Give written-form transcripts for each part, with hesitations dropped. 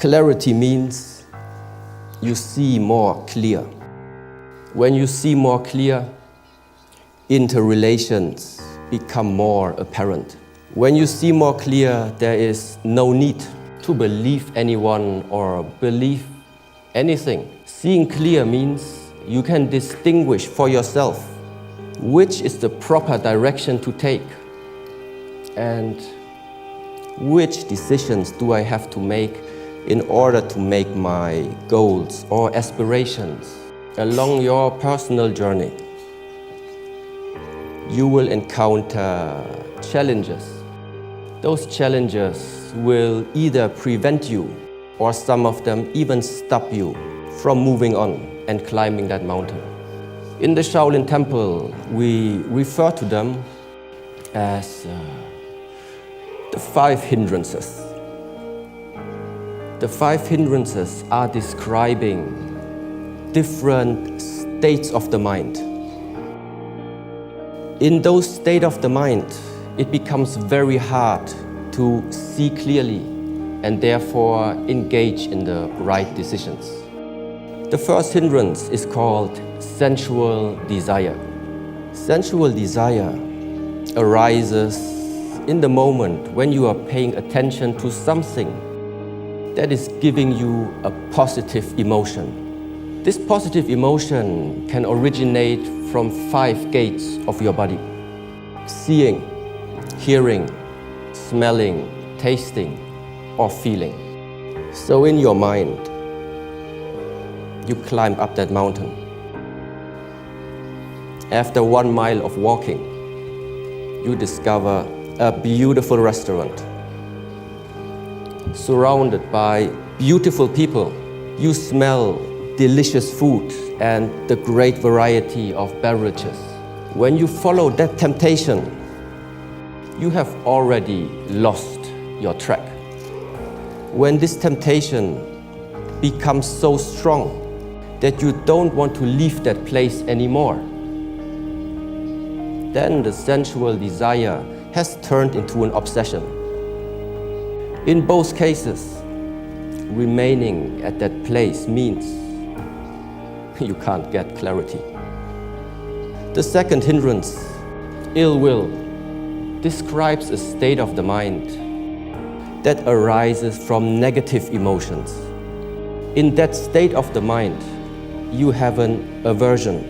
Clarity means you see more clear. When you see more clear, interrelations become more apparent. When you see more clear, there is no need to believe anyone or believe anything. Seeing clear means you can distinguish for yourself which is the proper direction to take and which decisions do I have to make in order to make my goals or aspirations along your personal journey. You will encounter challenges. Those challenges will either prevent you or some of them even stop you from moving on and climbing that mountain. In the Shaolin Temple, we refer to them as the 5 hindrances. The 5 hindrances are describing different states of the mind. In those states of the mind, it becomes very hard to see clearly and therefore engage in the right decisions. The first hindrance is called sensual desire. Sensual desire arises in the moment when you are paying attention to something that is giving you a positive emotion. This positive emotion can originate from 5 gates of your body: seeing, hearing, smelling, tasting, or feeling. So in your mind, you climb up that mountain. After 1 mile of walking, you discover a beautiful restaurant. Surrounded by beautiful people, you smell delicious food and the great variety of beverages. When you follow that temptation, you have already lost your track. When this temptation becomes so strong that you don't want to leave that place anymore, then the sensual desire has turned into an obsession. In both cases, remaining at that place means you can't get clarity. The second hindrance, ill will, describes a state of the mind that arises from negative emotions. In that state of the mind, you have an aversion,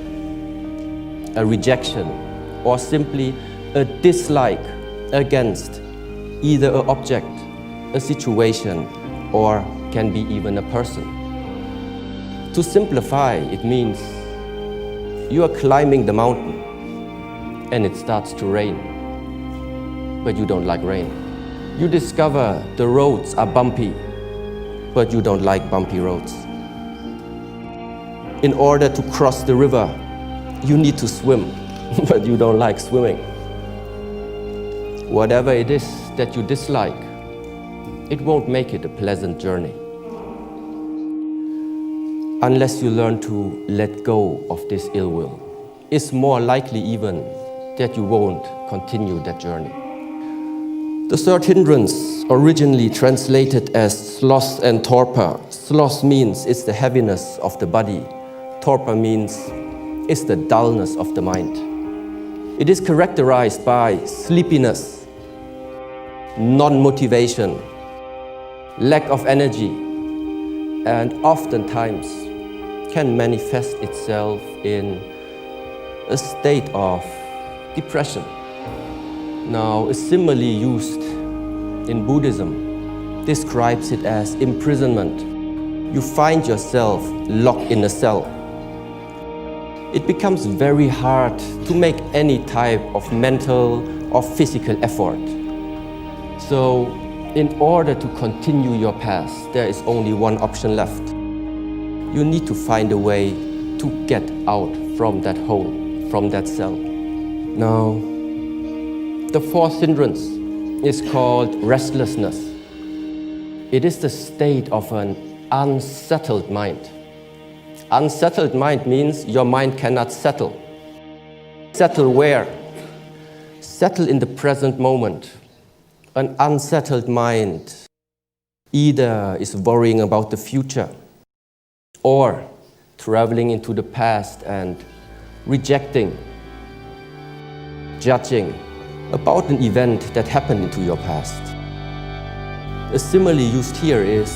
a rejection, or simply a dislike against either an object, a situation, or can be even a person. To simplify, it means you are climbing the mountain and it starts to rain, but you don't like rain. You discover the roads are bumpy, but you don't like bumpy roads. In order to cross the river, you need to swim, but you don't like swimming. Whatever it is that you dislike, it won't make it a pleasant journey unless you learn to let go of this ill will. It's more likely even that you won't continue that journey. The third hindrance, originally translated as sloth and torpor. Sloth means it's the heaviness of the body. Torpor means it's the dullness of the mind. It is characterized by sleepiness, non-motivation, lack of energy, and oftentimes can manifest itself in a state of depression. Now, a simile used in Buddhism describes it as imprisonment. You find yourself locked in a cell. It becomes very hard to make any type of mental or physical effort. So, in order to continue your path, there is only one option left. You need to find a way to get out from that hole, from that cell. Now, the fourth hindrance is called restlessness. It is the state of an unsettled mind. Unsettled mind means your mind cannot settle. Settle where? Settle in the present moment. An unsettled mind either is worrying about the future or traveling into the past and rejecting, judging about an event that happened into your past. A simile used here is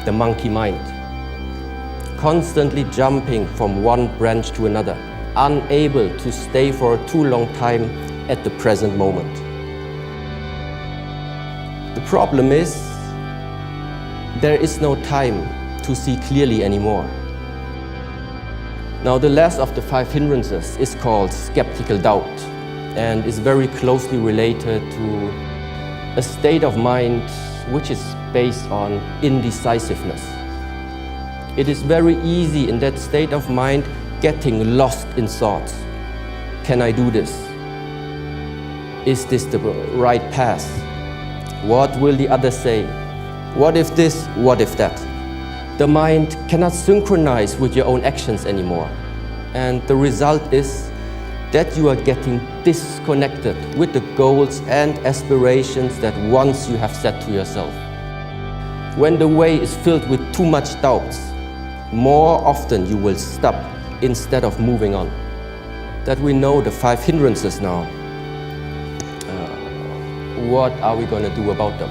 the monkey mind, constantly jumping from one branch to another, unable to stay for a too long time at the present moment. The problem is, there is no time to see clearly anymore. Now, the last of the 5 hindrances is called skeptical doubt and is very closely related to a state of mind which is based on indecisiveness. It is very easy in that state of mind getting lost in thoughts. Can I do this? Is this the right path? What will the others say? What if this? What if that? The mind cannot synchronize with your own actions anymore. And the result is that you are getting disconnected with the goals and aspirations that once you have set to yourself. When the way is filled with too much doubts, more often you will stop instead of moving on. That we know the 5 hindrances now. What are we going to do about them?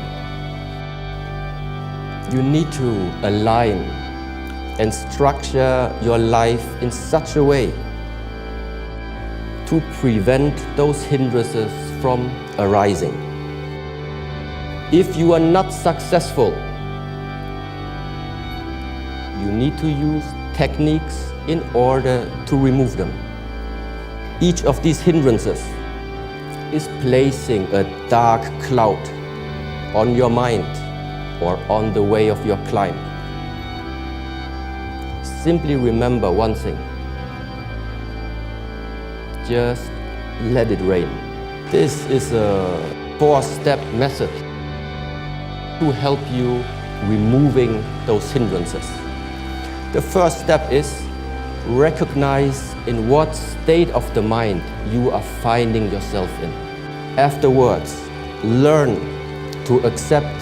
You need to align and structure your life in such a way to prevent those hindrances from arising. If you are not successful, you need to use techniques in order to remove them. Each of these hindrances is placing a dark cloud on your mind or on the way of your climb. Simply remember one thing. Just let it rain. This is a 4-step method to help you removing those hindrances. The first step is recognize in what state of the mind you are finding yourself in. Afterwards, learn to accept,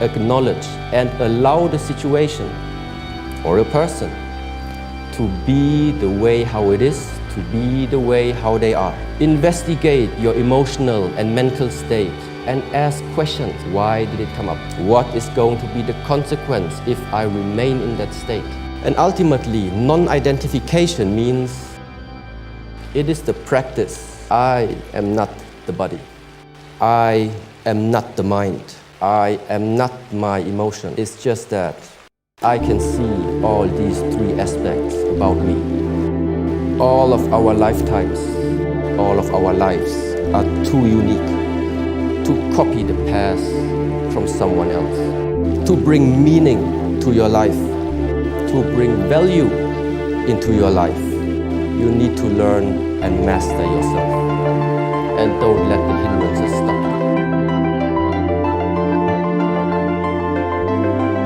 acknowledge, and allow the situation or a person to be the way how it is, to be the way how they are. Investigate your emotional and mental state and ask questions. Why did it come up? What is going to be the consequence if I remain in that state? And ultimately, non-identification means it is the practice. I am not the body. I am not the mind. I am not my emotion. It's just that I can see all these 3 aspects about me. All of our lifetimes, all of our lives are too unique to copy the past from someone else. To bring meaning to your life, to bring value into your life, you need to learn and master yourself. And don't let the hindrances